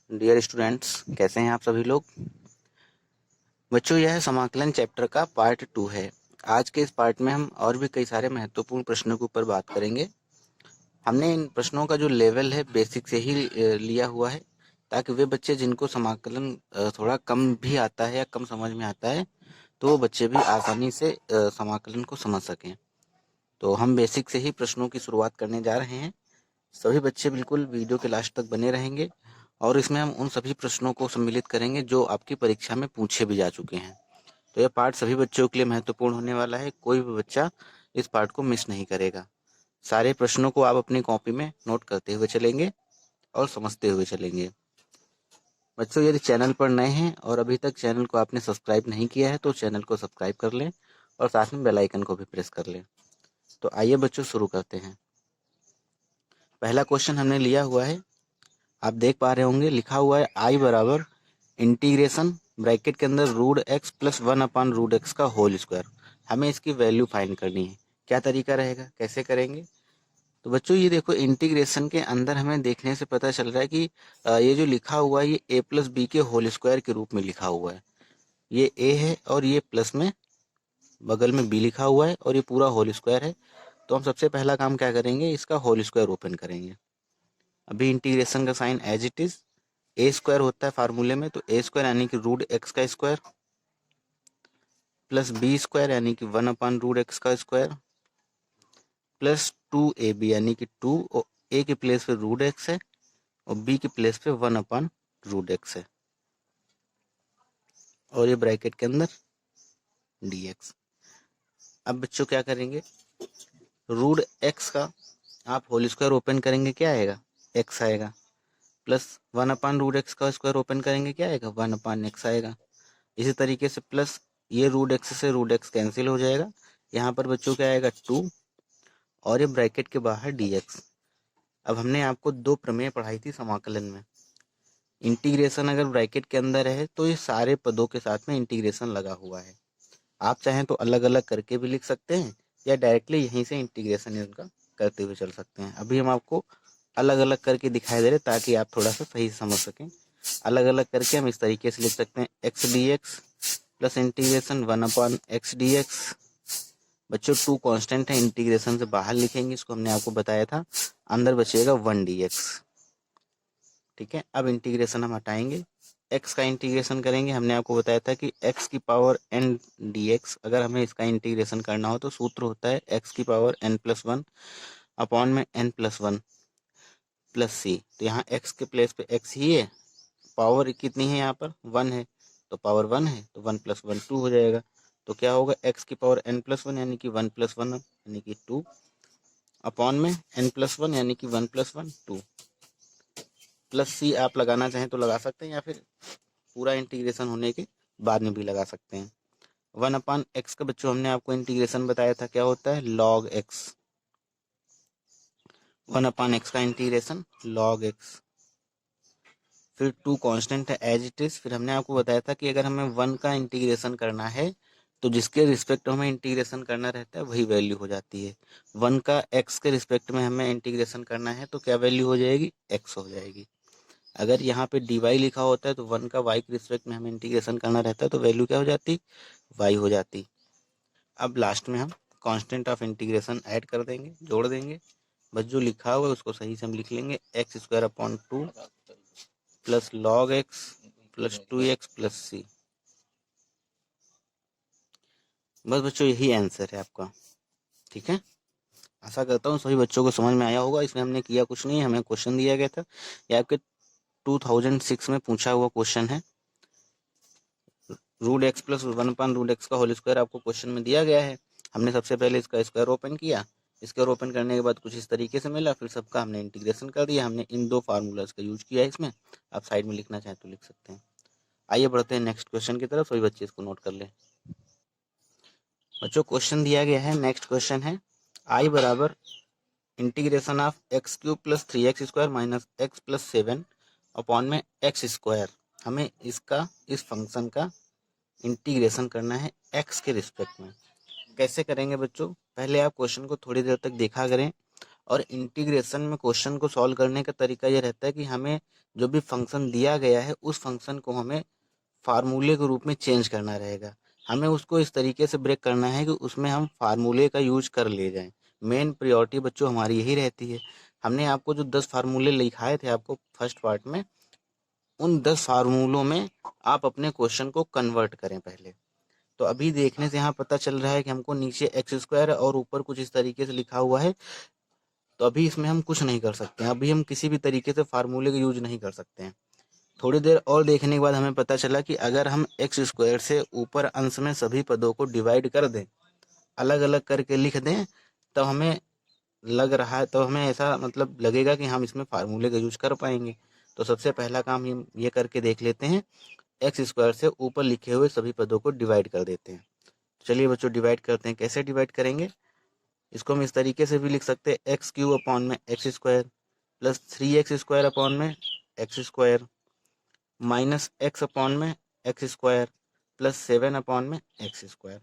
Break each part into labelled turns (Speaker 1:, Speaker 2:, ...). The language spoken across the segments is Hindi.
Speaker 1: डियर स्टूडेंट्स, कैसे हैं आप सभी लोग। बच्चों, यह समाकलन चैप्टर का पार्ट 2 है। आज के इस पार्ट में हम और भी कई सारे महत्वपूर्ण प्रश्नों के ऊपर बात करेंगे। हमने इन प्रश्नों का जो लेवल है बेसिक से ही लिया हुआ है, ताकि वे बच्चे जिनको समाकलन थोड़ा कम भी आता है या कम समझ में आता है, तो वो बच्चे भी आसानी से समाकलन को समझ सकें। तो हम बेसिक से ही प्रश्नों की शुरुआत करने जा रहे हैं। सभी बच्चे बिल्कुल वीडियो के लास्ट तक बने रहेंगे और इसमें हम उन सभी प्रश्नों को सम्मिलित करेंगे जो आपकी परीक्षा में पूछे भी जा चुके हैं। तो यह पार्ट सभी बच्चों के लिए महत्वपूर्ण होने वाला है। कोई भी बच्चा इस पार्ट को मिस नहीं करेगा। सारे प्रश्नों को आप अपनी कॉपी में नोट करते हुए चलेंगे और समझते हुए चलेंगे। बच्चों, यदि चैनल पर नए हैं और अभी तक चैनल को आपने सब्सक्राइब नहीं किया है तो चैनल को सब्सक्राइब कर लें और साथ में बेल आइकन को भी प्रेस कर लें। तो आइए बच्चों, शुरू करते हैं। पहला क्वेश्चन हमने लिया हुआ है, आप देख पा रहे होंगे, लिखा हुआ है आई बराबर इंटीग्रेशन ब्रैकेट के अंदर रूट एक्स प्लस 1/√x का होल स्क्वायर। हमें इसकी वैल्यू फाइंड करनी है। क्या तरीका रहेगा, कैसे करेंगे? तो बच्चों, ये देखो, इंटीग्रेशन के अंदर हमें देखने से पता चल रहा है कि ये जो लिखा हुआ है ये a प्लस बी के होल स्क्वायर के रूप में लिखा हुआ है। ये a है और ये प्लस में बगल में b लिखा हुआ है और ये पूरा होल स्क्वायर है। तो हम सबसे पहला काम क्या करेंगे, इसका होल स्क्वायर ओपन करेंगे। अभी इंटीग्रेशन का sign as it is a square होता है फार्मूले में, तो ए स्क्वायर यानी कि रूट एक्स का स्क्वायर प्लस बी स्क्वायर यानी कि 1/√x का स्क्वायर प्लस 2ab यानी कि 2, और ए के प्लेस पे रूट एक्स है और बी के प्लेस पे 1/√x है और ये ब्रैकेट के अंदर dx। अब बच्चों क्या करेंगे, रूट एक्स का आप होल स्क्वायर ओपन करेंगे, क्या आएगा, x आएगा, प्लस 1/√x का स्क्वायर ओपन करेंगे, क्या आएगा, 1/x आएगा। इसी तरीके से प्लस ये रूट एक्स से रूट एक्स कैंसिल हो जाएगा। यहाँ पर बच्चों क्या आएगा, 2, और ये ब्रैकेट के बाहर dx। अब हमने आपको दो प्रमेय पढ़ाई थी समाकलन में। इंटीग्रेशन अगर ब्रैकेट के अंदर है तो ये सारे पदों के साथ में इंटीग्रेशन लगा हुआ है। आप चाहें तो अलग अलग करके भी लिख सकते हैं या डायरेक्टली यहीं से इंटीग्रेशन इनका करते हुए चल सकते हैं। अभी हम आपको अलग अलग करके दिखाई दे रहे ताकि आप थोड़ा सा सही से समझ सकें। अलग अलग करके हम इस तरीके से लिख सकते हैं, x d x plus integration 1/x dx। बच्चों, 2 कांस्टेंट है, इंटीग्रेशन से बाहर लिखेंगे, इसको हमने आपको बताया था। अंदर बचेगा 1 dx। ठीक है, अब इंटीग्रेशन हम हटाएंगे, x का इंटीग्रेशन करेंगे। हमने आपको बताया था कि x की पावर n dx, अगर हमें इसका इंटीग्रेशन करना हो तो सूत्र होता है x की पावर n+1 अपॉन में n+1 प्लस सी। तो यहाँ x के प्लेस पे x ही है, पावर कितनी है यहाँ पर, 1 है, तो पावर 1 है तो 1 + 1 2 हो जाएगा। तो क्या होगा, x की पावर n+1 यानी कि 1+1 यानी कि 2 अपॉन में n+1 यानी कि 1+1 2 प्लस सी। आप लगाना चाहें तो लगा सकते हैं या फिर पूरा इंटीग्रेशन होने के बाद में भी लगा सकते हैं। 1/x का बच्चों हमने आपको इंटीग्रेशन बताया था, क्या होता है, log x। 1/x का इंटीग्रेशन log x। फिर 2 कांस्टेंट है एज इट इज। फिर हमने आपको बताया था कि अगर हमें 1 का इंटीग्रेशन करना है तो जिसके रिस्पेक्ट हमें इंटीग्रेशन करना रहता है वही वैल्यू हो जाती है। 1 का x के रिस्पेक्ट में हमें इंटीग्रेशन करना है तो क्या वैल्यू हो जाएगी, x हो जाएगी। अगर यहाँ पे dy लिखा होता है तो 1 का y के रिस्पेक्ट में हमें इंटीग्रेशन करना रहता है तो वैल्यू क्या हो जाती, y हो जाती। अब लास्ट में हम कांस्टेंट ऑफ इंटीग्रेशन ऐड कर देंगे, जोड़ देंगे। बस जो लिखा हुआ है उसको सही से हम लिख लेंगे, x² / 2 plus log x plus 2x plus C. बस बच्चों, यही आंसर है आपका। ठीक है, आशा करता हूँ सभी बच्चों को समझ में आया होगा। इसमें हमने किया कुछ नहीं है, हमें क्वेश्चन दिया गया था, ये आपके 2006 में पूछा हुआ क्वेश्चन है। रूट एक्स प्लस 1/√x का होल स्क्वायर आपको क्वेश्चन में दिया गया है। हमने सबसे पहले इसका स्क्वायर ओपन किया, स्क्वायर ओपन करने के बाद कुछ इस तरीके से मिला, फिर सबका हमने इंटीग्रेशन कर दिया। हमने इन दो फार्मूलाज का यूज किया है इसमें। आप साइड में लिखना चाहें तो लिख सकते हैं। आइए बढ़ते हैं नेक्स्ट क्वेश्चन की तरफ, सभी बच्चे इसको नोट कर लें। बच्चों, क्वेश्चन दिया गया है, नेक्स्ट क्वेश्चन है, आई बराबर integration of x³ + 3x² - x + 7 upon में x²। हमें इसका, इस फंक्शन का इंटीग्रेशन करना है x के रिस्पेक्ट में। कैसे करेंगे बच्चों, पहले आप क्वेश्चन को थोड़ी देर तक देखा करें और इंटीग्रेशन में क्वेश्चन को सॉल्व करने का तरीका ये रहता है कि हमें जो भी फंक्शन दिया गया है उस फंक्शन को हमें फार्मूले के रूप में चेंज करना रहेगा। हमें उसको इस तरीके से ब्रेक करना है कि उसमें हम फार्मूले का यूज कर ले जाएं। मेन प्रायोरिटी बच्चों हमारी यही रहती है। हमने आपको जो 10 फार्मूले लिखाए थे आपको फर्स्ट पार्ट में, उन 10 फार्मूलों में आप अपने क्वेश्चन को कन्वर्ट करें पहले। तो अभी देखने से यहाँ पता चल रहा है कि हमको नीचे एक्स स्क्वायर और ऊपर कुछ इस तरीके से लिखा हुआ है, तो अभी इसमें हम कुछ नहीं कर सकते हैं। अभी हम किसी भी तरीके से फार्मूले का यूज नहीं कर सकते हैं। थोड़ी देर और देखने के बाद हमें पता चला कि अगर हम एक्स स्क्वायर से ऊपर अंश में सभी पदों को डिवाइड कर दें, अलग अलग करके लिख दें, तो हमें लग रहा है, तो हमें ऐसा मतलब लगेगा कि हम इसमें फार्मूले का यूज कर पाएंगे। तो सबसे पहला काम हम ये करके देख लेते हैं, एक्स स्क्वायर से ऊपर लिखे हुए सभी पदों को डिवाइड कर देते हैं। चलिए बच्चों डिवाइड करते हैं। कैसे डिवाइड करेंगे? इसको हम इस तरीके से भी लिख सकते हैं, एक्स क्यूब अपॉन में x square plus 3x square upon में x square minus x upon में एक्स स्क्वायर प्लस 7 अपॉन में एक्स स्क्वायर।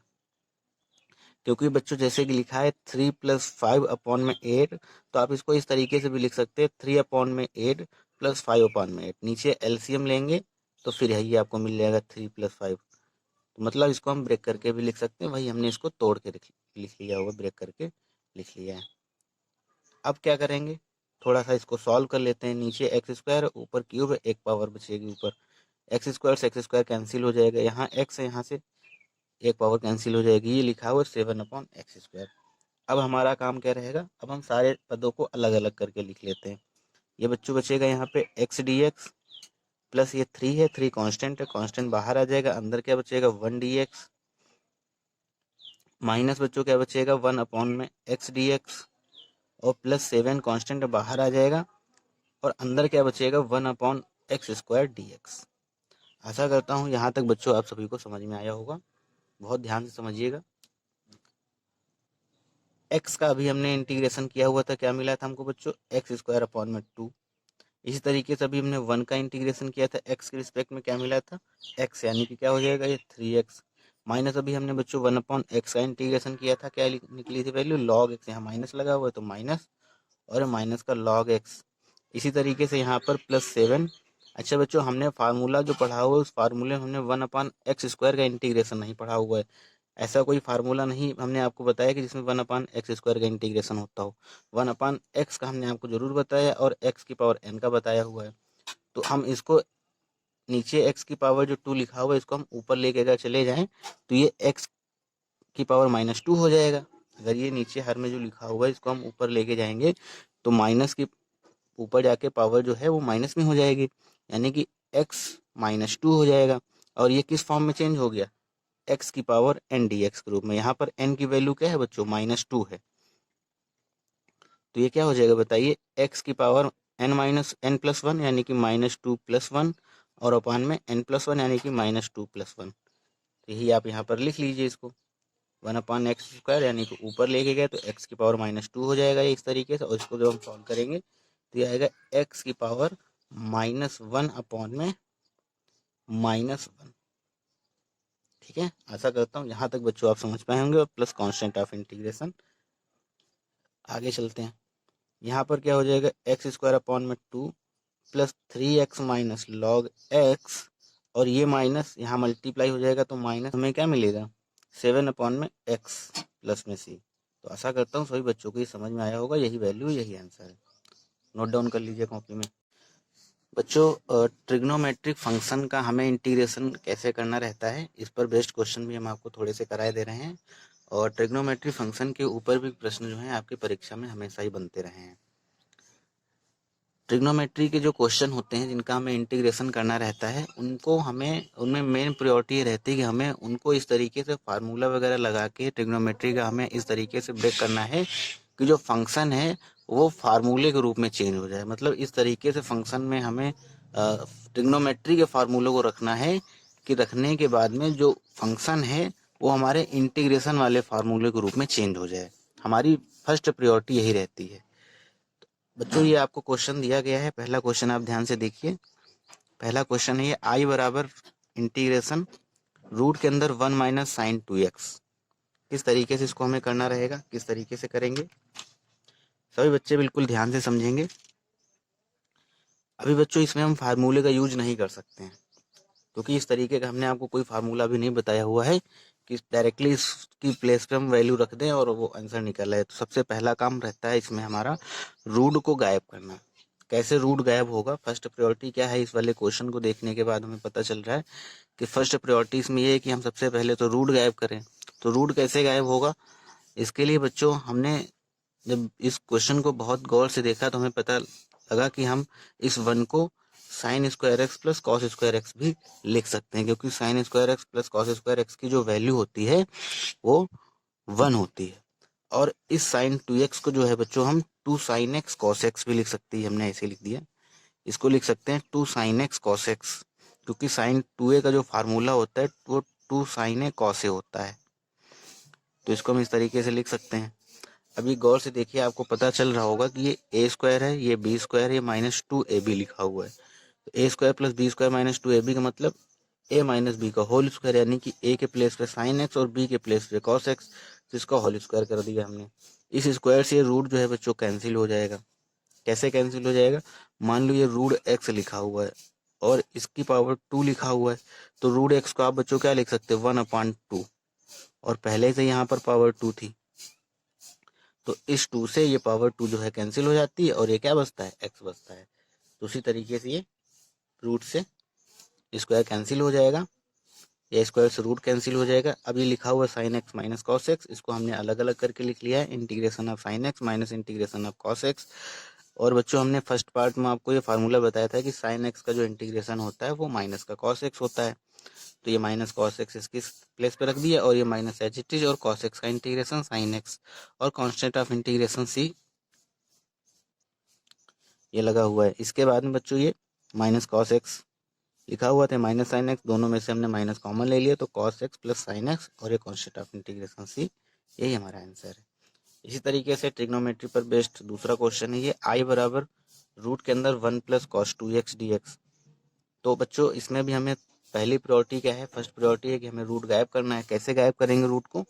Speaker 1: क्योंकि बच्चों जैसे कि लिखा है 3 + 5 अपॉन में 8, तो आप इसको इस तरीके से भी लिख सकते हैं 3 अपॉन में 8 प्लस 5 अपॉन में 8। नीचे एलसीएम लेंगे तो फिर यही आपको मिल जाएगा 3 + 5। तो मतलब इसको हम ब्रेक करके भी लिख सकते हैं, वही हमने इसको तोड़ के लिख लिया हुआ, ब्रेक करके लिख लिया है। अब क्या करेंगे, थोड़ा सा इसको सॉल्व कर लेते हैं। नीचे एक्स स्क्वायर ऊपर क्यूब है, एक पावर बचेगी ऊपर, एक्स स्क्वायर से एक्स स्क्वायर कैंसिल हो जाएगा, यहाँ एक्स है, यहाँ से एक पावर कैंसिल हो जाएगी। ये लिखा हुआ 7 अपॉन एक्स स्क्वायर। अब हमारा काम क्या रहेगा, अब हम सारे पदों को अलग अलग करके लिख लेते हैं। ये बच्चों बचेगा यहाँ पे एक्स डी एक्स प्लस ये 3 है, 3 कांस्टेंट है, कांस्टेंट बाहर आ जाएगा, अंदर क्या बचेगा 1 डी एक्स माइनस बच्चों क्या बचेगा 1 अपॉन में एक्स डी एक्स और प्लस 7 कांस्टेंट बाहर आ जाएगा और अंदर क्या बचेगा 1 upon x square d x. आशा करता हूँ यहाँ तक बच्चों आप सभी को समझ में आया होगा। बहुत ध्यान से समझिएगा। एक्स का अभी हमने इंटीग्रेशन किया हुआ था, क्या मिला था हमको बच्चों, एक्स स्क्वायर अपॉन में 2। इसी तरीके से अभी हमने 1 का इंटीग्रेशन किया था, एक्स के रिस्पेक्ट में क्या मिला था, एक्स, यानी कि क्या हो जाएगा ये 3x माइनस अभी हमने बच्चों 1 अपॉन एक्स का इंटीग्रेशन किया था, क्या निकली थी वैल्यू लॉग एक्स, यहाँ माइनस लगा हुआ है तो माइनस और माइनस का लॉग एक्स। इसी तरीके से यहाँ पर प्लस 7। अच्छा बच्चों हमने फार्मूला जो पढ़ा हुआ है उस फार्मूले में हमने 1 अपॉन एक्स स्क्वायर का इंटीग्रेशन नहीं पढ़ा हुआ है। ऐसा कोई फार्मूला नहीं हमने आपको बताया कि जिसमें 1 अपॉन एक्स स्क्वायर का इंटीग्रेशन होता हो। 1 अपॉन एक्स का हमने आपको जरूर बताया और एक्स की पावर n का बताया हुआ है। तो हम इसको नीचे x की पावर जो 2 लिखा हुआ है इसको हम ऊपर लेके अगर चले जाएं तो ये x की पावर -2 हो जाएगा। अगर ये नीचे हर में जो लिखा हुआ है इसको हम ऊपर लेके जाएंगे तो माइनस की ऊपर जाके पावर जो है वो माइनस में हो जाएगी, यानी कि x -2 हो जाएगा। और ये किस फॉर्म में चेंज हो गया, x की पावर n dx के रूप में। यहाँ पर n की वैल्यू क्या है बच्चों, -2 है। तो ये क्या हो जाएगा बताइए, x की पावर n-n+1 यानी कि -2+1 और अपान में n+1 यानी कि -2+1। तो यही आप यहाँ पर लिख लीजिए इसको, 1 अपॉन एक्स स्क्वायर यानी कि ऊपर लेके गए तो x की पावर -2 हो जाएगा ये इस तरीके से। और इसको जब हम सॉल्व करेंगे तो ये आएगा x की पावर -1 अपॉन में -1। ठीक है, आशा करता हूँ यहाँ तक बच्चों आप समझ पाए होंगे। और प्लस कांस्टेंट ऑफ इंटीग्रेशन। आगे चलते हैं, यहाँ पर क्या हो जाएगा एक्स स्क्वायर अपॉन में 2 plus 3x minus log x और ये माइनस यहाँ मल्टीप्लाई हो जाएगा तो माइनस हमें क्या मिलेगा 7 अपॉन में x प्लस में c। तो आशा करता हूँ सभी बच्चों को ये समझ में आया होगा, यही वैल्यू यही आंसर है। नोट डाउन कर लीजिए कॉपी में। बच्चों ट्रिग्नोमेट्रिक फंक्शन का हमें इंटीग्रेशन कैसे करना रहता है, इस पर बेस्ड क्वेश्चन भी हम आपको थोड़े से कराए दे रहे हैं। और ट्रिग्नोमेट्रिक फंक्शन के ऊपर भी प्रश्न जो हैं आपकी परीक्षा में हमेशा ही बनते रहे हैं। ट्रिग्नोमेट्री के जो क्वेश्चन होते हैं जिनका हमें इंटीग्रेशन करना रहता है उनको हमें उनमें मेन प्रायोरिटी ये रहती है कि हमें उनको इस तरीके से फार्मूला वगैरह लगा के ट्रिग्नोमेट्री का हमें इस तरीके से ब्रेक करना है कि जो फंक्शन है वो फार्मूले के रूप में चेंज हो जाए। मतलब इस तरीके से फंक्शन में हमें ट्रिग्नोमेट्री के फार्मूले को रखना है कि रखने के बाद में जो फंक्शन है वो हमारे इंटीग्रेशन वाले फार्मूले के रूप में चेंज हो जाए। हमारी फर्स्ट प्रायोरिटी यही रहती है। बच्चों ये आपको क्वेश्चन दिया गया है, पहला क्वेश्चन आप ध्यान से देखिए। पहला क्वेश्चन है ये आई बराबर इंटीग्रेशन रूट के अंदर 1 माइनस sin 2x। किस तरीके से इसको हमें करना रहेगा, किस तरीके से करेंगे। सभी बच्चे बिल्कुल ध्यान से समझेंगे। अभी बच्चों इसमें हम फार्मूले का यूज नहीं कर सकते हैं, क्योंकि इस तरीके का हमने आपको कोई फार्मूला भी नहीं बताया हुआ है कि डायरेक्टली इसकी प्लेस पे हम वैल्यू रख दें और वो आंसर निकल आए। तो सबसे पहला काम रहता है इसमें हमारा रूट को गायब करना। कैसे रूट गायब होगा, फर्स्ट प्रायोरिटी क्या है, इस वाले क्वेश्चन को देखने के बाद हमें पता चल रहा है कि फर्स्ट प्रायोरिटी इसमें ये है कि हम सबसे पहले तो रूट गायब करें। तो रूट कैसे गायब होगा, इसके लिए बच्चों हमने जब इस क्वेश्चन को बहुत गौर से देखा तो हमें पता लगा कि हम इस वन को sine square x plus cos square x भी लिख सकते हैं, क्योंकि sine square x plus cos square x की जो वैल्यू होती है वो 1 होती है। और इस साइन 2x को जो है बच्चों हम 2 साइन एक्स कॉस एक्स भी लिख सकते हैं, हमने ऐसे लिख दिया। इसको लिख सकते हैं 2 साइन एक्स कॉस एक्स, क्योंकि साइन 2a का जो फार्मूला होता है वो 2 साइन ए कॉस ए होता है। तो इसको हम इस तरीके से लिख सकते हैं। अभी गौर से देखिए, आपको पता चल रहा होगा कि ये ए स्क्वायर है, ये बी स्क्वायर है, ये -2ab लिखा हुआ है। तो a square plus b square -2ab का मतलब ए माइनस बी का होल स्क्वायर, यानी कि ए के प्लेस पे साइन एक्स और बी के प्लेस पे कॉस एक्स, तो इसका होल स्क्वायर कर दिया हमने। इस स्क्वायर से ये रूट जो है बच्चों कैंसिल हो जाएगा। कैसे कैंसिल हो जाएगा, मान लो ये रूट एक्स लिखा हुआ है और इसकी पावर 2 लिखा हुआ है, तो रूट एक्स को आप बच्चों क्या लिख सकते हैं, 1/2, और पहले से यहाँ पर पावर 2 थी, तो इस 2 से ये पावर 2 जो है कैंसिल हो जाती है और ये क्या बचता है, एक्स बचता है। तो उसी तरीके से ये रूट से स्क्वायर कैंसिल हो जाएगा, या स्क्वायर से रूट कैंसिल हो जाएगा। अब ये लिखा हुआ sine x minus cos x, इसको हमने अलग अलग करके लिख लिया है, integration of sine x minus integration of cos x. और बच्चों हमने फर्स्ट पार्ट में आपको ये फार्मूला बताया था कि साइन एक्स का जो इंटीग्रेशन होता है वो माइनस का कॉस एक्स होता है। तो ये माइनस कॉस एक्स इसकी प्लेस पे रख दिया, और ये माइनस एच इट इज, और कॉस एक्स का इंटीग्रेशन साइन एक्स, और कांस्टेंट ऑफ इंटीग्रेशन सी ये लगा हुआ है। इसके बाद में बच्चों ये माइनस कॉस एक्स लिखा हुआ था, माइनस साइन एक्स, दोनों में से हमने माइनस कॉमन ले लिया, तो cos x plus sine x और ये कांस्टेंट ऑफ इंटीग्रेशन सी, यही हमारा आंसर है। इसी तरीके से ट्रिग्नोमेट्री पर बेस्ड दूसरा क्वेश्चन है ये, आई बराबर रूट के अंदर 1 प्लस कॉस 2x dx। तो बच्चों इसमें भी हमें पहली प्रायोरिटी क्या है, फर्स्ट प्रायोरिटी है कि हमें रूट गायब करना है। कैसे गायब करेंगे रूट को,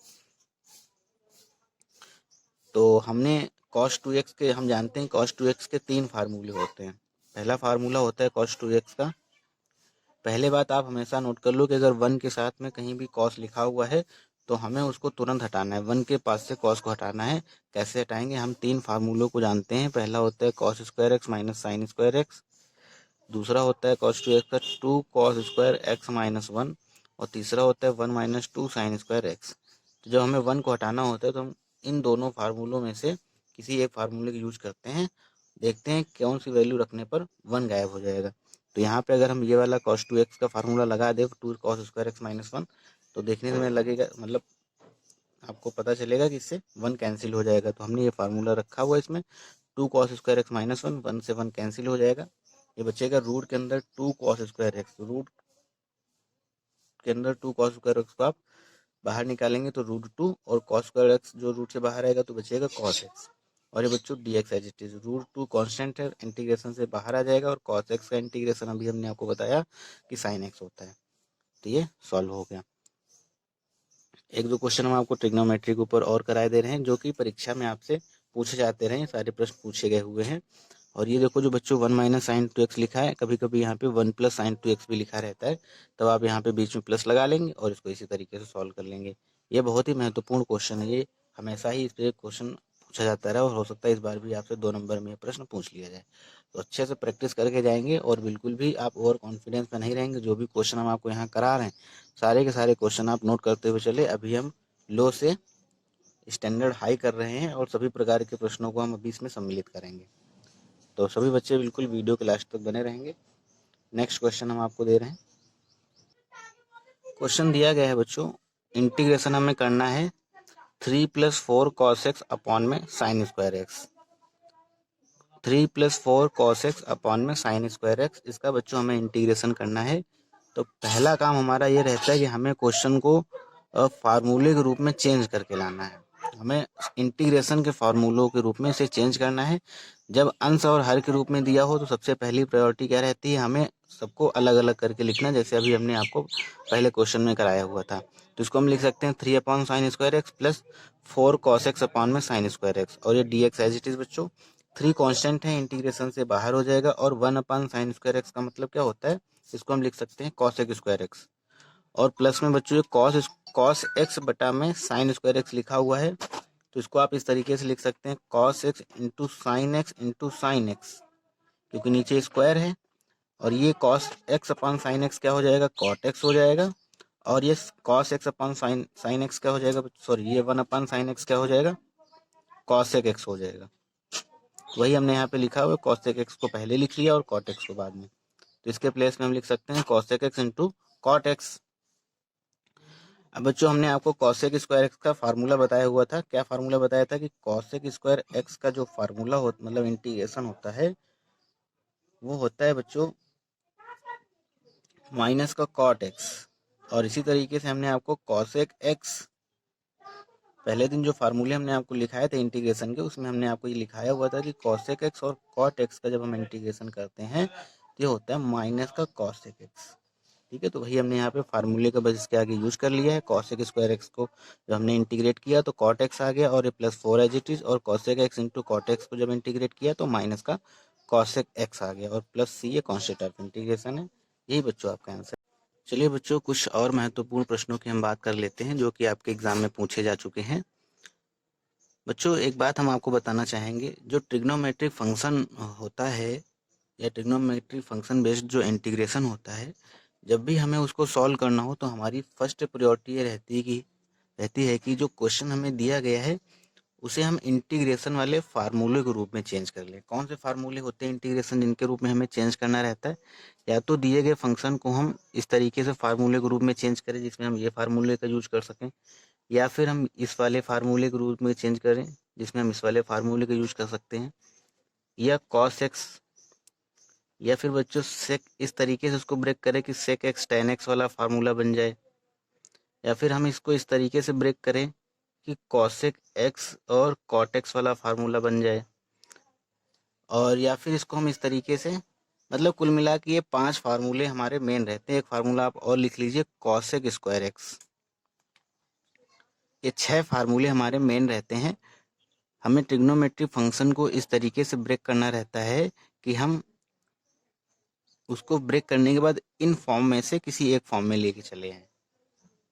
Speaker 1: तो हमने cos 2x के, हम जानते हैं cos 2x के 3 फार्मूले होते हैं। पहला फार्मूला होता है cos 2x का, पहले बात आप हमेशा नोट कर लो कि अगर 1 के साथ में कहीं भी cos लिखा हुआ है तो हमें उसको तुरंत हटाना है, 1 के पास से cos को हटाना है। कैसे हटाएंगे, हम 3 फार्मूलों को जानते हैं। पहला होता है cos square x minus sine square x, दूसरा होता है cos 2x का 2 cos स्क्वायर एक्स माइनस 1, और तीसरा होता है 1 माइनस 2 साइन स्क्वायर एक्स। तो जब हमें 1 को हटाना होता है तो हम इन दोनों फार्मूलों में से किसी एक फार्मूले का यूज करते हैं, देखते हैं कौन सी वैल्यू रखने पर 1 गायब हो जाएगा। तो यहाँ पे अगर हम ये वाला cos 2x का फार्मूला लगा दें, 2 cos स्क्वायर एक्स माइनस 1, तो देखने में लगेगा, मतलब आपको पता चलेगा कि इससे 1 कैंसिल हो जाएगा। तो हमने ये फार्मूला रखा हुआ है इसमें, 2 cos स्क्वायर एक्स माइनस 1, 1 से 1 कैंसिल हो जाएगा, ये बचेगा रूट के अंदर 2 cos स्क्वायर एक्स। रूट के अंदर 2 cos स्क्वायर एक्स को आप बाहर निकालेंगे तो √2, और cos स्क्वायर एक्स जो रूट से बाहर आएगा तो बचेगा cos एक्स। और ये बच्चों dx as it is, √2 constant है, इंटीग्रेशन से बाहर आ जाएगा, और cos एक्स का इंटीग्रेशन अभी हमने आपको बताया कि sin एक्स होता है। तो ये सॉल्व हो गया। एक दो क्वेश्चन हम आपको ट्रिग्नोमेट्री के ऊपर और कराए दे रहे हैं, जो कि परीक्षा में आपसे पूछे जाते रहे, सारे प्रश्न पूछे गए हुए हैं। और ये देखो जो बच्चों 1 माइनस साइन 2x लिखा है, कभी कभी यहाँ पे 1 प्लस साइन 2x भी लिखा रहता है, तब आप यहाँ पे बीच में प्लस लगा लेंगे और इसको इसी तरीके से सॉल्व कर लेंगे। ये बहुत ही महत्वपूर्ण क्वेश्चन है, ये हमेशा ही इस पर क्वेश्चन पूछा जाता रहा, और हो सकता है इस बार भी आपसे 2 नंबर में ये प्रश्न पूछ लिया जाए। तो अच्छे से प्रैक्टिस करके जाएंगे, और बिल्कुल भी आप ओवर कॉन्फिडेंस में नहीं रहेंगे। जो भी क्वेश्चन हम आपको यहाँ करा रहे हैं, सारे के सारे क्वेश्चन आप नोट करते हुए चले। अभी हम लो से स्टैंडर्ड हाई कर रहे हैं, और सभी प्रकार के प्रश्नों को हम अभी इसमें सम्मिलित करेंगे। तो सभी बच्चे बिल्कुल वीडियो के लास्ट तक बने रहेंगे। नेक्स्ट क्वेश्चन हम आपको दे रहे हैं। क्वेश्चन दिया गया है बच्चों, इंटीग्रेशन हमें करना है 3 + 4 cos x अपॉन में sine square x. 3 + 4 cos x upon में साइन स्क्वायर एक्स, इसका बच्चों हमें इंटीग्रेशन करना है। तो पहला काम हमारा ये रहता है कि हमें क्वेश्चन को फार्मूले के रूप में चेंज करके लाना है। हमें इंटीग्रेशन के फार्मूलों के रूप में इसे चेंज करना है। जब अंश और हर के रूप में दिया हो तो सबसे पहली प्रायोरिटी क्या रहती है, हमें सबको अलग अलग करके लिखना, जैसे अभी हमने आपको पहले क्वेश्चन में कराया हुआ था। तो इसको हम लिख सकते हैं 3/sin² प्लस 4cos x/sin², और ये dx एज इट इज बच्चों। 3 कांस्टेंट है, इंटीग्रेशन से बाहर हो जाएगा, और 1/sin² का मतलब क्या होता है, इसको हम लिख सकते हैं cos x², और प्लस में बच्चों ये cos x बटा में sin²x लिखा हुआ है, तो इसको आप इस तरीके से लिख सकते हैं cos x into sine x into sine x, क्योंकि नीचे स्क्वायर है, और ये cos x upon sine x क्या हो जाएगा, cot x हो जाएगा, और ये cos x upon sine x क्या हो जाएगा, सॉरी ये 1/sin x क्या हो जाएगा, cosec x हो जाएगा। वही हमने यहाँ पे लिखा हुआ है, cosec x को पहले लिख लिया और cot x को बाद में, तो इसके प्लेस में हम लिख सकते हैं cosec x into cot x। अब बच्चों हमने आपको cosec² x का फार्मूला बताया हुआ था, क्या फार्मूला बताया था कि cosec² x का जो फार्मूला हो मतलब इंटीग्रेशन होता है, वो होता है बच्चों माइनस का cot x, और इसी तरीके से हमने आपको cosec x, पहले दिन जो फार्मूले हमने आपको लिखाए थे इंटीग्रेशन के, उसमें हमने आपको ये लिखाया हुआ था कि cosec x और cot x का जब हम इंटीग्रेशन करते हैं तो ये होता है माइनस का cosec x। ठीक है, तो वही हमने यहाँ पे फार्मूले का बस इसके आगे यूज कर लिया है। cosec² x को जब हमने इंटीग्रेट किया तो cot x आ गया, और ये प्लस 4 एज इट इज, और cosec x into cot x को जब इंटीग्रेट किया तो माइनस का cosec x आ गया, और प्लस सी ये कॉन्स्टेंट ऑफ इंटीग्रेशन है। यही बच्चों आपका आंसर। चलिए बच्चों, कुछ और महत्वपूर्ण प्रश्नों की हम बात कर लेते हैं जो कि आपके एग्जाम में पूछे जा चुके हैं। बच्चों एक बात हम आपको बताना चाहेंगे, जो ट्रिग्नोमेट्रिक फंक्शन होता है या ट्रिग्नोमेट्रिक फंक्शन बेस्ड जो इंटीग्रेशन होता है, जब भी हमें उसको सॉल्व करना हो तो हमारी फर्स्ट प्रायोरिटी ये रहती है कि जो क्वेश्चन हमें दिया गया है उसे हम इंटीग्रेशन वाले फार्मूले के रूप में चेंज कर लें। कौन से फार्मूले होते हैं इंटीग्रेशन जिनके रूप में हमें चेंज करना रहता है, या तो दिए गए फंक्शन को हम इस तरीके से फार्मूले के रूप में चेंज करें जिसमें हम ये फार्मूले का यूज कर सकें, या फिर हम इस वाले फार्मूले के रूप में चेंज करें जिसमें हम इस वाले फार्मूले का यूज कर सकते हैं, या cos x, या फिर बच्चों सेक इस तरीके से उसको ब्रेक करें कि sec x tan x वाला फार्मूला बन जाए, या फिर हम इसको इस तरीके से ब्रेक करें कि cosec x और cot x वाला फार्मूला बन जाए, और या फिर इसको हम इस तरीके से, मतलब कुल मिला के ये 5 फार्मूले हमारे मेन रहते हैं। एक फार्मूला आप और लिख लीजिए cosec² x। ये 6 फार्मूले हमारे मेन रहते हैं। हमें ट्रिग्नोमेट्रिक फंक्शन को इस तरीके से ब्रेक करना रहता है कि हम उसको ब्रेक करने के बाद इन फॉर्म में से किसी एक फॉर्म में लेके चले हैं।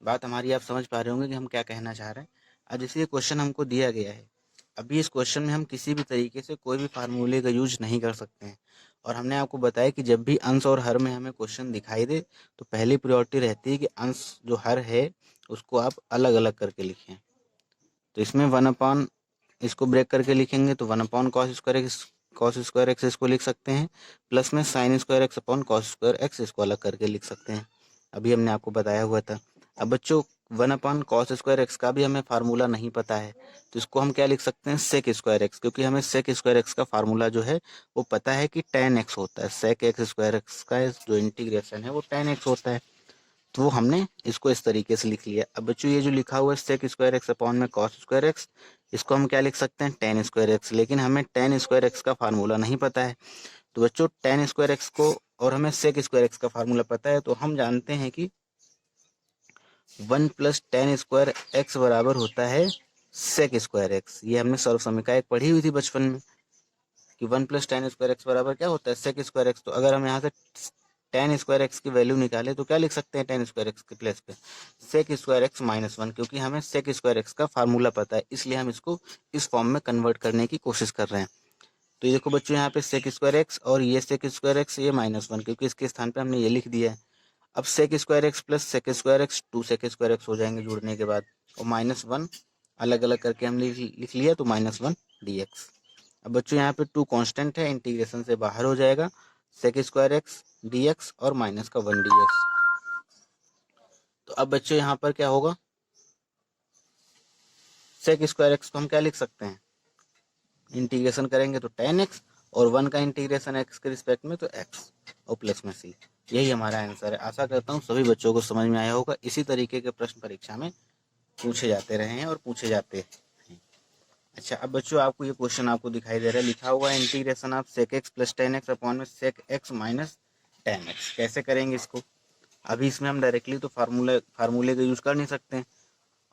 Speaker 1: बात हमारी आप समझ पा रहे होंगे कि हम क्या कहना चाह रहे हैं। अब जैसे ये क्वेश्चन हमको दिया गया है, अभी इस क्वेश्चन में हम किसी भी तरीके से कोई भी फार्मूले का यूज नहीं कर सकते हैं, और हमने आपको बताया कि जब भी अंश और हर में हमें क्वेश्चन दिखाई दे तो पहली प्रायोरिटी रहती है कि अंश जो हर है उसको आप अलग अलग करके लिखें। तो इसमें 1/, इसको ब्रेक करके लिखेंगे तो 1/cos² x इसको लिख सकते हैं, प्लस में sin² x upon cos² x इसको अलग करके लिख सकते हैं। अभी हमने आपको बताया हुआ था। अब बच्चों 1/cos² x का भी हमें फार्मूला नहीं पता है, तो इसको हम क्या लिख सकते हैं, sec² x, क्योंकि हमें sec² x का फार्मूला जो है वो पता है कि tan x होता है। sec x² x का जो इंटीग्रेशन है वो tan x होता है, तो वो हमने इसको इस तरीके से लिख लिया। अब बच्चों ये जो लिखा हुआ है sec² x अपॉन में cos² x, इसको हम क्या लिख सकते हैं, tan² x, लेकिन हमें tan² x का फार्मूला नहीं पता है। तो बच्चों tan² x को और हमें sec² x का फार्मूला पता है, तो हम जानते हैं कि 1 + tan² x बराबर होता है sec² x। ये हमने सर्व समीकरण एक पढ़ी हुई थी बचपन में कि 1 + tan² x बराबर क्या होता है, sec² x। तो अगर हम यहाँ से tan² x की वैल्यू निकाले तो क्या लिख सकते हैं tan² x के प्लेस पे, sec² x - 1, क्योंकि हमें sec² x का फार्मूला पता है, इसलिए हम इसको इस फॉर्म में कन्वर्ट करने की कोशिश कर रहे हैं। तो ये देखो बच्चों यहाँ पे sec² x और ये sec² x, ये -1, क्योंकि इसके स्थान पे हमने ये लिख दिया है। अब sec² x plus sec² x 2 sec² x हो जाएंगे जुड़ने के बाद, और -1 अलग अलग करके हम लिख लिया तो -1 dx। अब बच्चों यहाँ पे 2 कांस्टेंट है, इंटीग्रेशन से बाहर हो जाएगा, sec² x dx और -1 dx। तो अब बच्चों यहाँ पर क्या होगा, sec² x को हम क्या लिख सकते हैं, इंटीग्रेशन करेंगे तो tan x, और 1 का इंटीग्रेशन x के रिस्पेक्ट में तो x, और प्लस में c। यही हमारा आंसर है। आशा करता हूँ सभी बच्चों को समझ में आया होगा। इसी तरीके के प्रश्न परीक्षा में पूछे जाते रहे हैं और पूछे जाते हैं। अच्छा, अब बच्चों आपको ये क्वेश्चन आपको दिखाई दे रहा है, लिखा हुआ है integration of sec x plus tan x upon में sec x माइनस 10x। कैसे करेंगे इसको? अभी इसमें हम डायरेक्टली तो फार्मूले का यूज़ कर नहीं सकते हैं,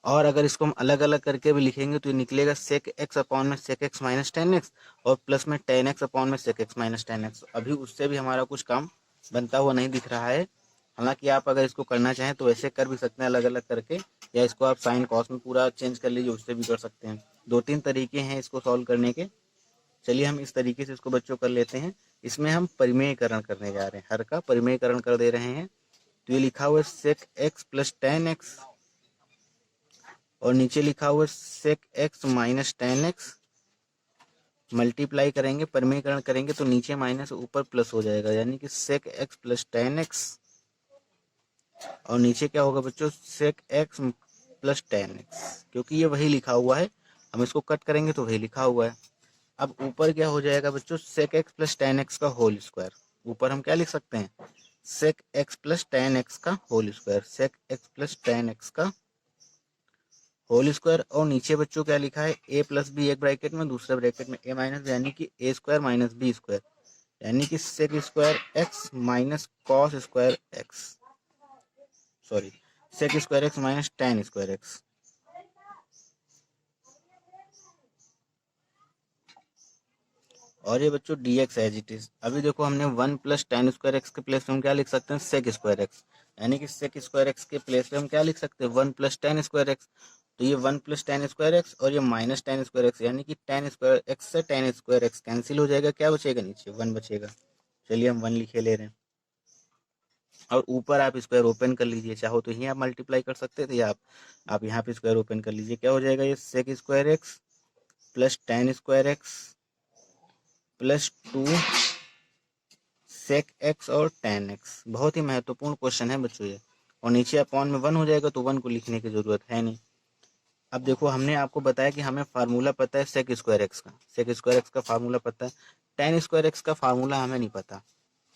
Speaker 1: और अगर इसको हम अलग अलग करके भी लिखेंगे तो ये निकलेगा सेक एक्स अपॉन में सेक एक्स माइनस 10x और प्लस में 10x अपॉन में सेक एक्स माइनस 10x। अभी उससे भी हमारा कुछ काम बनता हुआ नहीं दिख रहा है। हालांकि आप अगर इसको करना चाहें तो ऐसे कर भी सकते हैं अलग अलग करके, या इसको आप साइन कॉस में पूरा चेंज कर लीजिए, उससे भी कर सकते हैं। 2-3 तरीके हैं इसको सॉल्व करने के। चलिए हम इस तरीके से इसको बच्चों कर लेते हैं। इसमें हम परिमेयकरण करने जा रहे हैं, हर का परिमेयकरण कर दे रहे हैं। तो ये लिखा हुआ है सेक एक्स प्लस 10x और नीचे लिखा हुआ है सेक एक्स माइनस 10x। मल्टीप्लाई करेंगे, परिमेयकरण करेंगे तो नीचे माइनस ऊपर प्लस हो जाएगा, यानी कि सेक एक्स प्लस 10x और नीचे क्या होगा बच्चों, सेक एक्स प्लस 10x, क्योंकि ये वही लिखा हुआ है। हम इसको कट करेंगे तो वही लिखा हुआ है। अब ऊपर क्या हो जाएगा बच्चों, सेक एक्स प्लस 10x का होल स्क्वायर। ऊपर हम क्या लिख सकते हैं, सेक एक्स प्लस 10x का whole square, sec x plus 10x का होल स्क्वायर। और नीचे बच्चों क्या लिखा है, ए प्लस बी एक ब्रैकेट में, दूसरे ब्रैकेट में ए माइनस, यानी कि a square minus b square, यानी कि sec square x minus cos square x, sorry sec square x minus ten square x. और ये बच्चों d x as it is. अभी देखो हमने 1 प्लस टेन स्क्वायर एक्स के प्लेस में हम क्या लिख सकते हैं, सेक स्क्वायर एक्स, यानी कि सेक स्क्वायर एक्स के प्लेस पे हम क्या लिख सकते हैं, 1 प्लस टेन स्क्वायर एक्स। तो ये 1 प्लस टेन स्क्वायर एक्स और ये माइनस टेन स्क्वायर एक्स, यानी कि टेन स्क्वायर एक्स से टेन स्क्वायर एक्स कैंसिल हो जाएगा। क्या बचेगा, नीचे 1 बचेगा। चलिए हम 1 लिखे ले रहे हैं। और ऊपर आप स्क्वायर ओपन कर लीजिए, चाहो तो यहीं आप मल्टीप्लाई कर सकते थे, या आप यहाँ पे स्क्वायर ओपन कर लीजिए। क्या हो जाएगा, ये sec square x plus ten square x plus 2 sec x और टेन एक्स। बहुत ही महत्वपूर्ण क्वेश्चन है बच्चों ये। और नीचे अपॉन में 1 हो जाएगा तो 1 को लिखने की जरूरत है नहीं। अब देखो हमने आपको बताया कि हमें फार्मूला पता है सेक स्क्वायर एक्स का, सेक स्क्वायर एक्स का फार्मूला पता है, टेन स्क्वायर एक्स का फार्मूला हमें नहीं पता।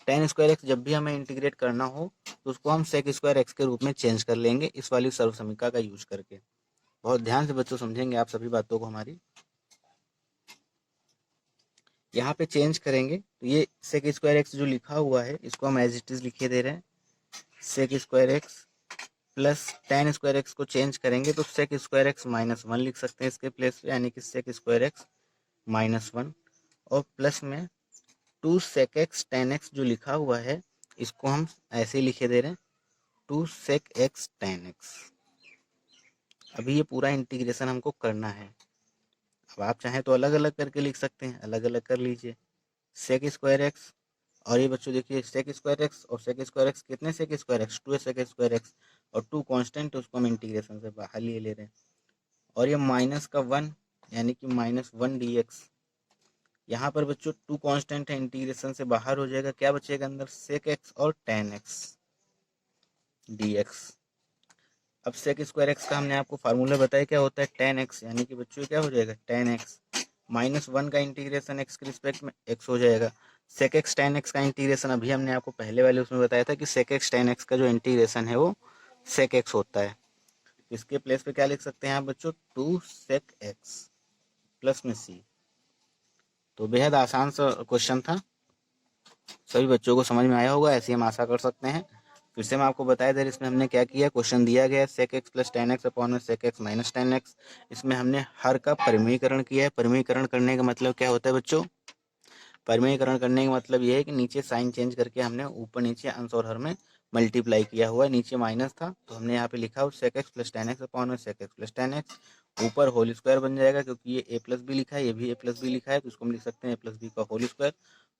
Speaker 1: टेन स्क्वायर एक्स जब भी हमें इंटीग्रेट करना हो तो उसको हम सेक स्क्वायर एक्स के रूप में चेंज कर लेंगे, इस वाली सर्व समीकरण का यूज करके। बहुत ध्यान से बच्चों समझेंगे आप सभी बातों को हमारी। यहाँ पे चेंज करेंगे तो ये सेक स्क्वायर एक्स जो लिखा हुआ है इसको हम एज इट इज लिखे दे रहे हैं, sec square x plus ten square x को चेंज करेंगे तो सेक स्क्वायर एक्स माइनस 1 लिख सकते हैं इसके प्लेस पे, यानी कि सेक स्क्वायर एक्स माइनस 1। और प्लस में 2 सेक एक्स टेन एक्स जो लिखा हुआ है इसको हम ऐसे ही लिखे दे रहे हैं, 2 सेक एक्स टेन एक्स। अभी ये पूरा इंटीग्रेशन हमको करना है। अब आप चाहें तो अलग अलग करके लिख सकते हैं, अलग अलग कर लीजिए। सेक स्क्वायर एक्स और ये बच्चों देखिए सेक स्क्वायर एक्स और सेक स्क्वायर एक्स, कितने sec square x, 2 sec square x और 2 कांस्टेंट, उसको हम इंटीग्रेशन से बाहर लिए ले रहे हैं। और ये माइनस का 1, यानी कि माइनस 1 डी एक्स। यहाँ पर बच्चों 2 कांस्टेंट है, इंटीग्रेशन से बाहर हो जाएगा, क्या बचेगा अंदर, सेक एक्स और टेन एक्स डी एक्स। अब सेक स्क्वायर एक्स का हमने आपको फार्मूला बताया क्या होता है, टेन एक्स, यानी कि बच्चों क्या हो जाएगा, टेन एक्स माइनस 1 का इंटीग्रेशन एक्स के रिस्पेक्ट में एक्स हो जाएगा। सेक एक्स टेन एक्स का इंटीग्रेशन अभी हमने आपको पहले वाले उसमें बताया था कि सेक एक्स टेन एक्स का जो इंटीग्रेशन है वो सेक एक्स होता है। इसके प्लेस पे क्या लिख सकते हैं आप बच्चों, 2 सेक एक्स प्लस में सी। तो बेहद आसान सा क्वेश्चन था, सभी बच्चों को समझ में आया होगा, ऐसे हम आशा कर सकते हैं। फिर से मैं आपको बताया दे, इसमें हमने क्या किया, क्वेश्चन दिया गया sec x plus tan x upon में sec x minus tan x. इसमें हमने हर का परिमेयकरण किया है। परिमेयकरण करने का मतलब क्या होता है बच्चों, परिमेयकरण करने का मतलब ये है कि नीचे साइन चेंज करके हमने ऊपर नीचे अंश और हर में मल्टीप्लाई किया हुआ है। नीचे माइनस था तो हमने यहाँ पे लिखा हो sec x plus tan x upon में sec x plus tan x, ऊपर होल स्क्वायर बन जाएगा क्योंकि ये ए प्लस बी लिखा है, ये भी ए प्लस बी लिखा है, तो इसको हम लिख सकते हैं ए प्लस बी का होल स्क्वायर।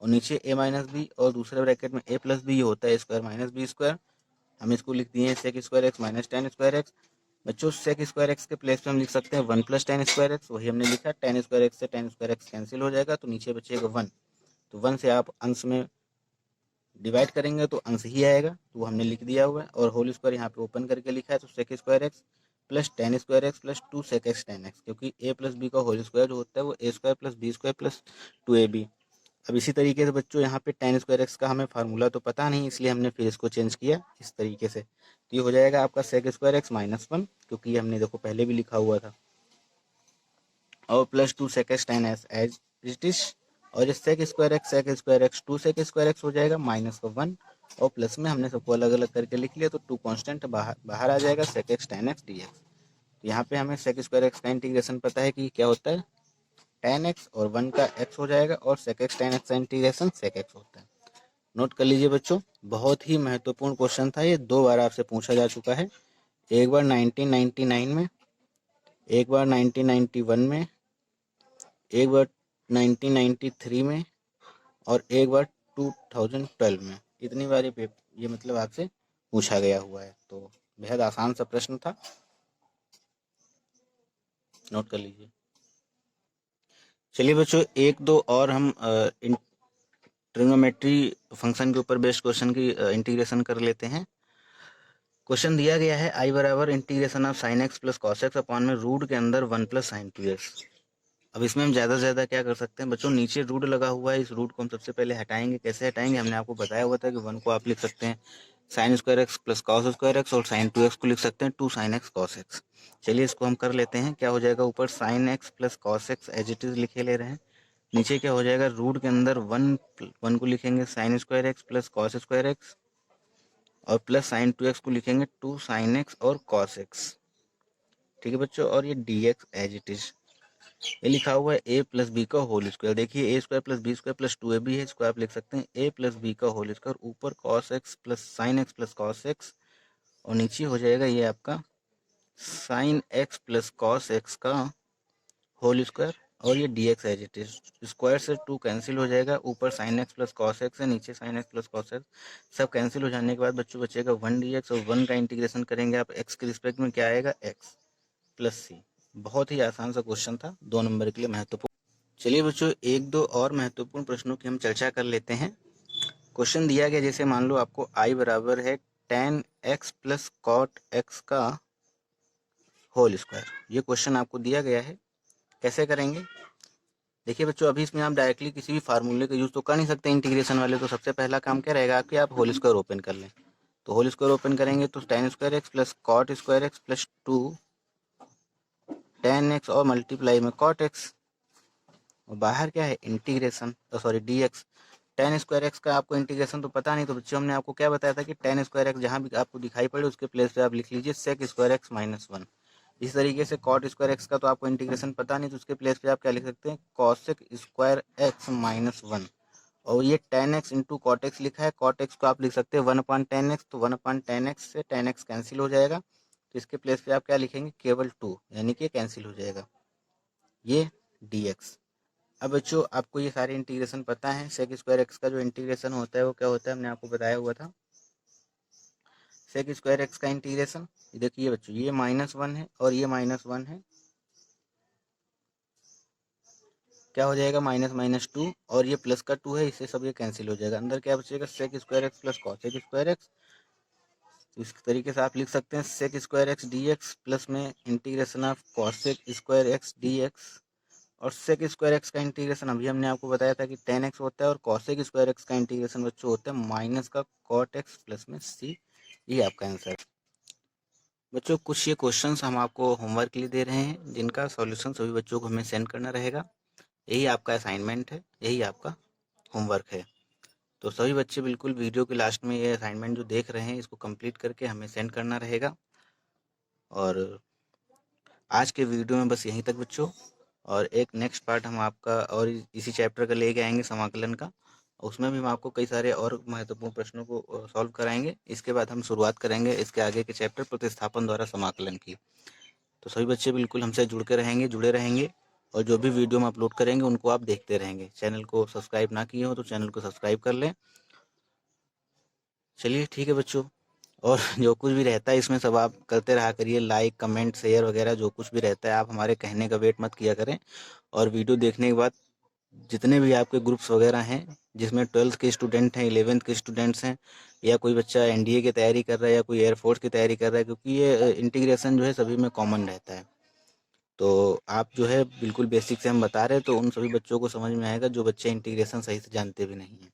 Speaker 1: और नीचे ए माइनस बी और दूसरे ब्रैकेट में ए प्लस बी होता है स्क्वायर माइनस बी स्क्वायर। हम इसको लिख दिए sec square x minus ten square x. बच्चों सेक स्क्वायर एक्स के प्लेस पे हम लिख सकते हैं 1 प्लस टेन स्क्वायर एक्स, वही हमने लिखा, टेन स्क्वायर एक्स से टेन स्क्वायर एक्स कैंसिल हो जाएगा तो नीचे बचेगा 1। तो 1 से आप अंश में डिवाइड करेंगे तो अंश ही आएगा, तो वो हमने लिख दिया हुआ है। और होल स्क्वायर यहाँ पे ओपन करके लिखा है, तो sec square x plus ten square x plus 2 sec x ten x, क्योंकि ए प्लस बी का होल स्क्वायर जो होता है वो a square plus b square plus 2ab। अब इसी तरीके से बच्चों यहाँ पे टेन स्क्वायर एक्स का हमें फार्मूला तो पता नहीं, इसलिए हमने फिर इसको चेंज किया इस तरीके से। तो ये हो जाएगा आपका सेक स्क्वायर एक्स माइनस 1, क्योंकि ये हमने देखो पहले भी लिखा हुआ था, और plus 2 sec x ten x as it is. और ये sec square x 2 sec square x हो जाएगा माइनस का 1 और प्लस में हमने सबको अलग अलग करके लिख लिया, तो टू कांस्टेंट बाहर आ जाएगा sec x tan x dx। यहाँ पे हमें सेक स्क्वायर एक्स का इंटीग्रेशन पता है कि क्या होता है tan x, और 1 का x हो जाएगा, और सेक एक्स tan x का इंटीग्रेशन सेक x होता है। नोट कर लीजिए बच्चों, बहुत ही महत्वपूर्ण क्वेश्चन था ये, 2 बार आपसे पूछा जा चुका है, एक बार 1999 में, एक बार 1991 में, एक बार 1993 में, और एक बार 2012 में। इतनी बार ये मतलब आपसे पूछा गया हुआ है, तो बेहद आसान सा प्रश्न था, नोट कर लीजिए। चलिए बच्चों, एक दो और हम ट्रिग्नोमेट्री फंक्शन के ऊपर बेस्ड क्वेश्चन की इंटीग्रेशन कर लेते हैं। क्वेश्चन दिया गया है आई बराबर integration of sine x plus cos x upon में रूट के अंदर 1 प्लस साइन 2x। अब इसमें हम ज़्यादा से ज़्यादा क्या कर सकते हैं बच्चों, नीचे रूट लगा हुआ है, इस रूट को हम सबसे पहले हटाएंगे। कैसे हटाएंगे, हमने आपको बताया हुआ था कि 1 को आप लिख सकते हैं sine square x plus cos square x, और साइन 2x को लिख सकते हैं 2 साइन एक्स कॉस एक्स। चलिए इसको हम कर लेते हैं। क्या हो जाएगा, ऊपर sine x plus cos x as it is लिखे ले रहे हैं, नीचे क्या हो जाएगा, रूट के अंदर 1 को लिखेंगे sine square x plus cos square x, और प्लस साइन 2x को लिखेंगे 2 साइन एक्स और कॉस एक्स। ठीक है बच्चों, और ये dx एज इट इज, ये लिखा हुआ है a प्लस बी का होल स्क्वायर। देखिए a square plus b square plus 2ab है, इसको आप लिख सकते हैं a प्लस बी का होल स्क्वायर, ऊपर cos x plus sine x plus cos x, और नीचे हो जाएगा ये आपका sine x plus cos x का होल स्क्वायर, और ये dx as it is. Square से 2 कैंसिल हो जाएगा, ऊपर sine x plus cos x है, नीचे sign x plus cos x. सब कैंसिल हो जाने के बाद बच्चों बचेगा 1 dx, और 1 का इंटीग्रेशन करेंगे आप x के रिस्पेक्ट में, क्या आएगा x प्लस सी। बहुत ही आसान सा क्वेश्चन था, 2 नंबर के लिए महत्वपूर्ण। चलिए बच्चों, एक दो और महत्वपूर्ण प्रश्नों की हम चर्चा कर लेते हैं। क्वेश्चन दिया गया, जैसे मान लो आपको i बराबर है tan x plus cot x का होल स्क्वायर। ये क्वेश्चन आपको दिया गया है, कैसे करेंगे। देखिए बच्चों, अभी इसमें आप डायरेक्टली किसी भी फार्मूले का यूज़ तो कर नहीं सकते इंटीग्रेशन वाले, तो सबसे पहला काम क्या रहेगा कि आप होल स्क्वायर ओपन कर लें। तो होल स्क्वायर ओपन करेंगे तो tan square x plus cot square x plus 2 tan x और मल्टीप्लाई में cot x, और बाहर क्या है integration, sorry dx। tan square x का आपको इंटीग्रेशन तो पता नहीं, तो बच्चों हमने आपको क्या बताया था कि tan स्क्वायर एक्स जहाँ भी आपको दिखाई पड़े उसके प्लेस पे आप लिख लीजिए sec स्क्वायर एक्स माइनस 1। इस तरीके से cot स्क्वायर एक्स का तो आपको इंटीग्रेशन पता नहीं, तो उसके प्लेस पे आप क्या लिख सकते हैं cosec स्क्वायर एक्स माइनस 1। और ये tan x into cot x लिखा है, cot x को आप लिख सकते हैं 1/tan x, तो 1/tan x से tan x कैंसिल हो जाएगा, तो इसके प्लेस पे आप क्या लिखेंगे केवल 2, यानी कि कैंसिल हो जाएगा ये dx। अब बच्चों आपको ये सारे इंटीग्रेशन पता है, सेक स्क्वायर एक्स का जो इंटीग्रेशन होता है वो क्या होता है, हमने आपको बताया हुआ था। सेक स्क्वायर एक्स का इंटीग्रेशन देखिए बच्चों, ये -1 है और ये -1 है, क्या हो जाएगा माइनस माइनस 2, और ये प्लस का 2 है, इससे सब ये कैंसिल हो जाएगा। अंदर क्या बचेगा sec square x plus cosec square x. इस तरीके से आप लिख सकते हैं sec square x d x plus में integration of cosec square x d x. और सेक स्क्वायर एक्स का इंटीग्रेशन अभी हमने आपको बताया था कि tan x होता है, और कॉसेक स्क्वायर एक्स का इंटीग्रेशन बच्चों होता है माइनस का cot x प्लस में c। ये आपका आंसर है बच्चों। कुछ ये क्वेश्चंस हम आपको होमवर्क के लिए दे रहे हैं, जिनका सॉल्यूशन सभी बच्चों को हमें सेंड करना रहेगा। यही आपका असाइनमेंट है, यही आपका होमवर्क है। तो सभी बच्चे बिल्कुल वीडियो के लास्ट में ये असाइनमेंट जो देख रहे हैं इसको कंप्लीट करके हमें सेंड करना रहेगा। और आज के वीडियो में बस यहीं तक बच्चों, और एक नेक्स्ट पार्ट हम आपका और इसी चैप्टर का लेके आएंगे समाकलन का, उसमें भी हम आपको कई सारे और महत्वपूर्ण प्रश्नों को सॉल्व कराएंगे। इसके बाद हम शुरुआत करेंगे इसके आगे के चैप्टर प्रतिस्थापन द्वारा समाकलन की। तो सभी बच्चे बिल्कुल हमसे जुड़े रहेंगे, और जो भी वीडियो हम अपलोड करेंगे उनको आप देखते रहेंगे। चैनल को सब्सक्राइब ना किए हो तो चैनल को सब्सक्राइब कर लें। चलिए ठीक है बच्चों, और जो कुछ भी रहता है इसमें सब आप करते रहा करिए, लाइक कमेंट शेयर वगैरह जो कुछ भी रहता है, आप हमारे कहने का वेट मत किया करें। और वीडियो देखने के बाद जितने भी आपके ग्रुप्स वगैरह हैं, जिसमें 12th के स्टूडेंट हैं, 11th के स्टूडेंट्स हैं, या कोई बच्चा एनडीए की तैयारी कर रहा है या कोई एयरफोर्स की तैयारी कर रहा है, क्योंकि ये इंटीग्रेशन जो है सभी में कॉमन रहता है। तो आप जो है बिल्कुल बेसिक से हम बता रहे हैं, तो उन सभी बच्चों को समझ में आएगा जो बच्चे इंटीग्रेशन सही से जानते भी नहीं हैं।